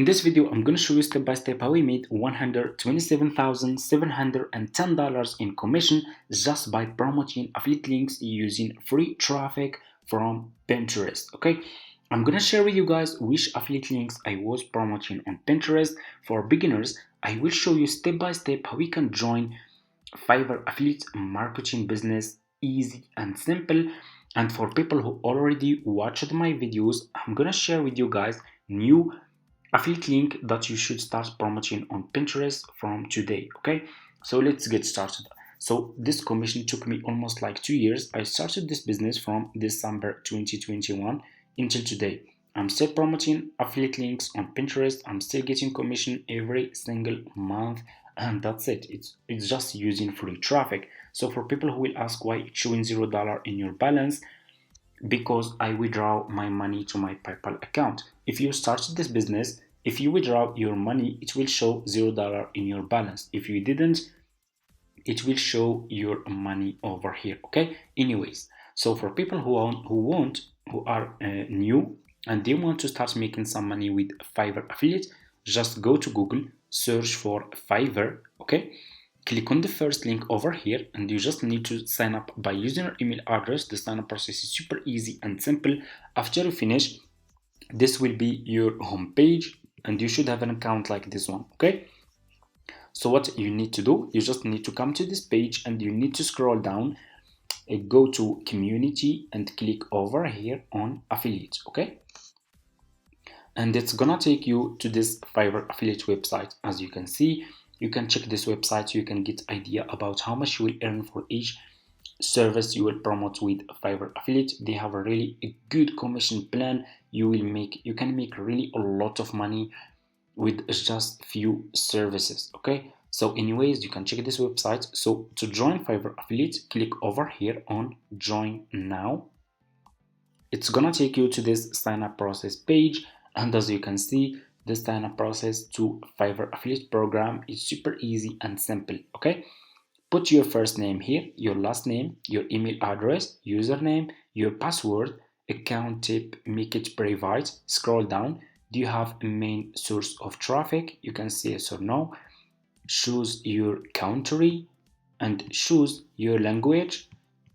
In this video, I'm going to show you step by step how we made $127,710 in commission just by promoting affiliate links using free traffic from Pinterest. Okay, I'm going to share with you guys which affiliate links I was promoting on Pinterest. For beginners, I will show you step by step how we can join Fiverr affiliate marketing business easy and simple. And for people who already watched my videos, I'm going to share with you guys new affiliate link that you should start promoting on Pinterest from today. Okay, so let's get started. So this commission took me almost like 2 years. I started this business from December 2021 until today. I'm still promoting affiliate links on Pinterest. I'm still getting commission every single month, and that's it. It's just using free traffic. So for people who will ask why it's showing $0 in your balance, because I withdraw my money to my PayPal account. If you started this business, if you withdraw your money, it will show $0 in your balance. If you didn't, it will show your money over here. Okay. Anyways, so for people who are new and they want to start making some money with Fiverr affiliate, just go to Google, search for Fiverr. Okay, click on the first link over here, and you just need to sign up by using your email address. The sign up process is super easy and simple. After you finish, this will be your home page, and you should have an account like this one. Okay, so what you need to do, you just need to come to this page and you need to scroll down and go to community and click over here on affiliates. Okay, and it's gonna take you to this Fiverr affiliate website. As you can see, you can check this website. You can get idea about how much you will earn for each service you will promote with Fiverr affiliate. They have a really good commission plan. You can make really a lot of money with just few services. Okay, so anyways, you can check this website. So to join Fiverr affiliate, click over here on join now. It's gonna take you to this sign up process page, and as you can see, the sign up process to Fiverr affiliate program is super easy and simple. Okay, put your first name here, your last name, your email address, username, your password, account type, make it private. Scroll down. Do you have a main source of traffic? You can say yes or no. Choose your country and choose your language.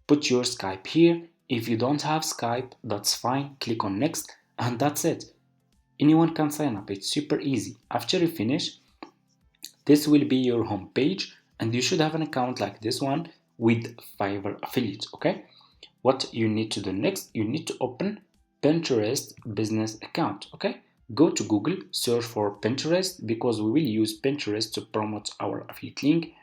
Put your Skype here. If you don't have Skype, that's fine. Click on next, and that's it. Anyone can sign up. It's super easy. After you finish, this will be your home page, and you should have an account like this one with Fiverr affiliate. Okay, what you need to do next, you need to open Pinterest business account. Okay, go to Google, search for Pinterest, because we will use Pinterest to promote our affiliate link.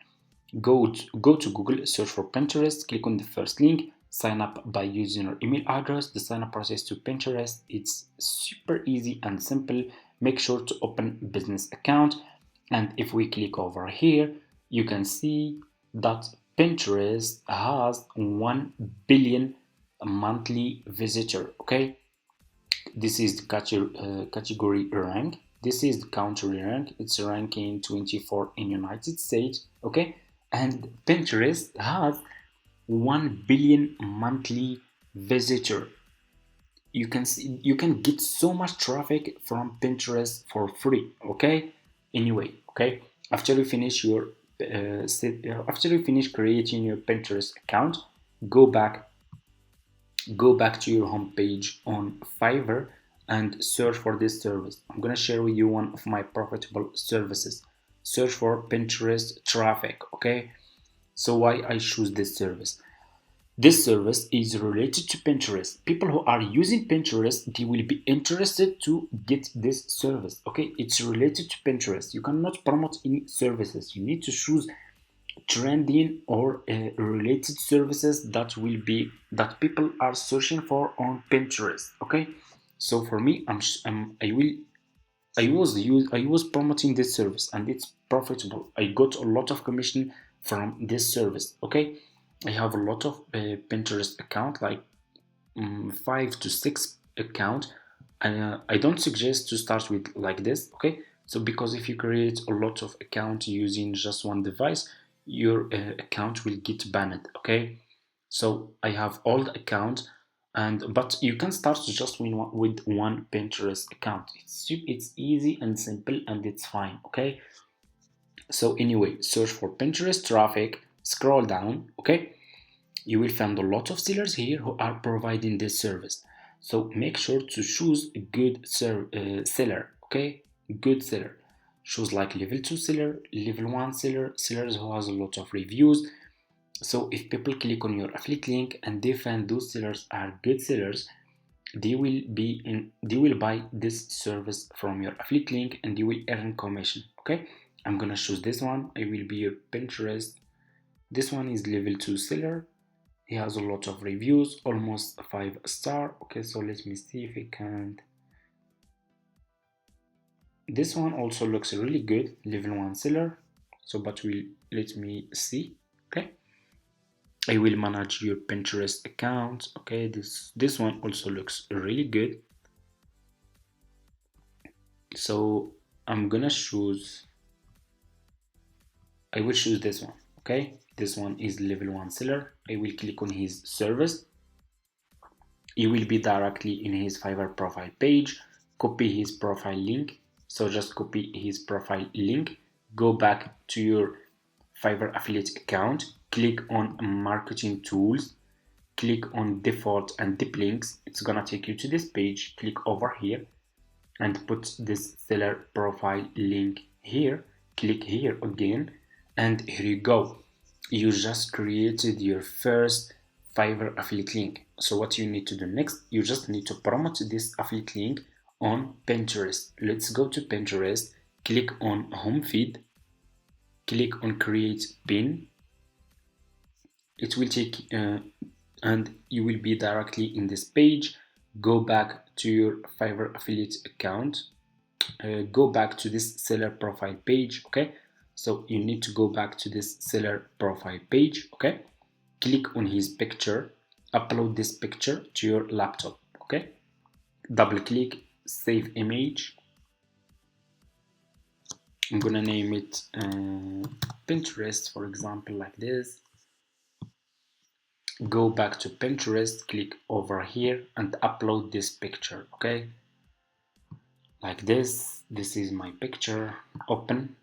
Go to Google, search for Pinterest, click on the first link, sign up by using your email address. The sign up process to Pinterest, it's super easy and simple. Make sure to open business account, and if we click over here, you can see that Pinterest has 1 billion monthly visitor. Okay, this is the category rank. This is the country rank. It's ranking 24 in United States. Okay, and Pinterest has 1 billion monthly visitor. You can see, you can get so much traffic from Pinterest for free. Okay, anyway, okay, after you finish your after you finish creating your Pinterest account, go back to your home page on Fiverr and search for this service. I'm gonna share with you one of my profitable services. Search for Pinterest traffic. Okay, so why I choose this service? This service is related to Pinterest. People who are using Pinterest, they will be interested to get this service. Okay, it's related to Pinterest. You cannot promote any services. You need to choose trending or related services that people are searching for on Pinterest. Okay, so for me, I was promoting this service, and it's profitable. I got a lot of commission from this service. Okay, I have a lot of Pinterest account, like 5 to 6 account. I don't suggest to start with like this. Okay, so because if you create a lot of account using just one device, your account will get banned. Okay, so I have all the account. And but you can start just with one Pinterest account. It's easy and simple, and it's fine. Okay, so anyway, search for Pinterest traffic, scroll down. Okay, you will find a lot of sellers here who are providing this service. So make sure to choose a good seller. Okay, good seller. Choose like level 2 seller, level 1 seller, sellers who has a lot of reviews. So if people click on your affiliate link and they find those sellers are good sellers, they will buy this service from your affiliate link and you will earn commission. Okay, I'm gonna choose this one. I will be your Pinterest. This one is level 2 seller. He has a lot of reviews, almost 5 star. Okay, so let me see if I can. This one also looks really good, level 1 seller. So but we let me see. Okay, I will manage your Pinterest account. Okay, this one also looks really good. So I'm gonna choose, I will choose this one. Okay, this one is level 1 seller. I will click on his service. He will be directly in his Fiverr profile page. Copy his profile link. So just copy his profile link, go back to your Fiverr affiliate account, click on marketing tools, click on default and deep links. It's gonna take you to this page. Click over here and put this seller profile link here. Click here again, and here you go. You just created your first Fiverr affiliate link. So what you need to do next, you just need to promote this affiliate link on Pinterest. Let's go to Pinterest, click on home feed, click on create pin. It will take and you will be directly in this page. Go back to your Fiverr affiliate account, go back to this seller profile page. Okay, so you need to go back to this seller profile page. Okay, click on his picture, upload this picture to your laptop. Okay, double click, save image. I'm gonna name it Pinterest, for example, like this. Go back to Pinterest, click over here and upload this picture. Okay, like this is my picture. Open,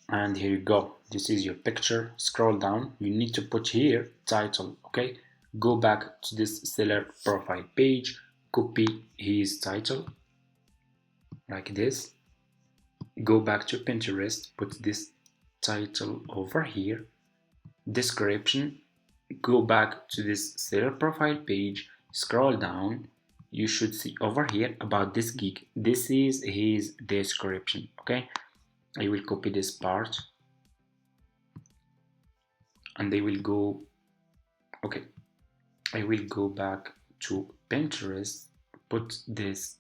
and here you go. This is your picture. Scroll down, you need to put here title. Okay, go back to this seller profile page, copy his title like this, go back to Pinterest, put this title over here, description, go back to this seller profile page, scroll down, you should see over here about this gig. This is his description. Okay, I will copy this part and I will go, okay, I will go back to Pinterest, put this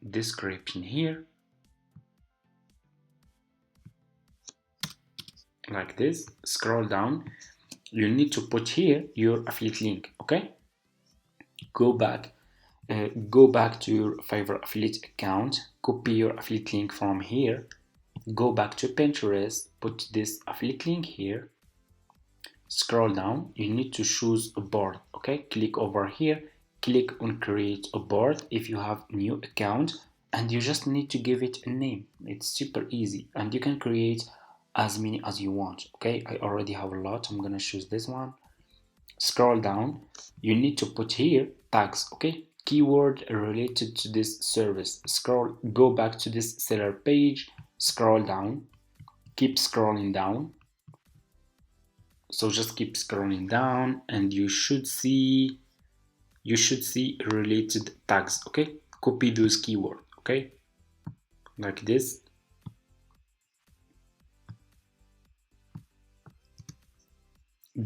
description here like this, scroll down, you need to put here your affiliate link. Okay, go back, go back to your Fiverr affiliate account, copy your affiliate link from here, go back to Pinterest, put this affiliate link here, scroll down, you need to choose a board. Okay, click over here, click on create a board if you have new account, and you just need to give it a name. It's super easy and you can create as many as you want. Okay, I already have a lot. I'm gonna choose this one. Scroll down, you need to put here tags. Okay, keyword related to this service. Scroll, go back to this seller page, scroll down, keep scrolling down. So just keep scrolling down and you should see related tags. Okay, copy those keywords. Okay, like this,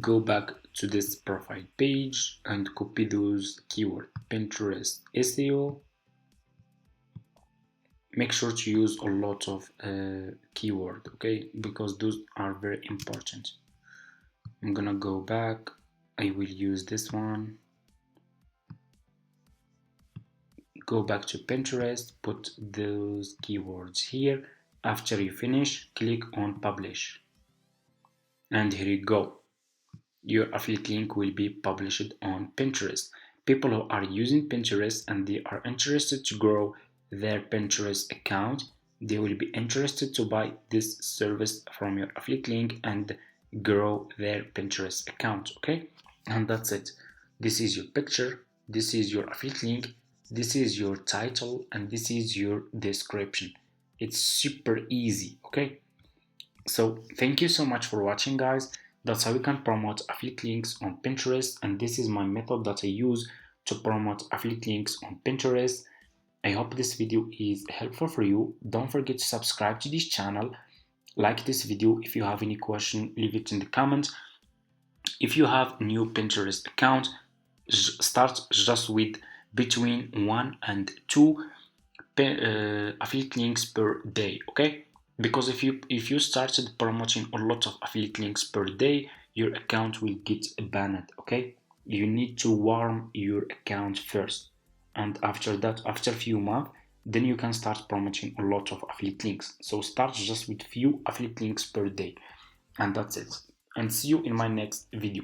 go back to this profile page and copy those keywords. Pinterest SEO, make sure to use a lot of keyword. Okay, because those are very important. I'm gonna go back, I will use this one, go back to Pinterest, put those keywords here. After you finish, click on publish, and here you go. your affiliate link will be published on Pinterest. People who are using Pinterest and they are interested to grow their Pinterest account, they will be interested to buy this service from your affiliate link and grow their Pinterest account. Okay, and that's it. This is your picture, this is your affiliate link, this is your title, and this is your description. It's super easy. Okay, so thank you so much for watching, guys. That's how you can promote affiliate links on Pinterest, and this is my method that I use to promote affiliate links on Pinterest. I hope this video is helpful for you. Don't forget to subscribe to this channel, like this video. If you have any question, leave it in the comments. If you have new Pinterest account, start just with between 1 and 2 affiliate links per day. Okay, because if you started promoting a lot of affiliate links per day, your account will get banned. Okay, you need to warm your account first, and after that, after a few months, then you can start promoting a lot of affiliate links. So start just with few affiliate links per day, and that's it. And see you in my next video.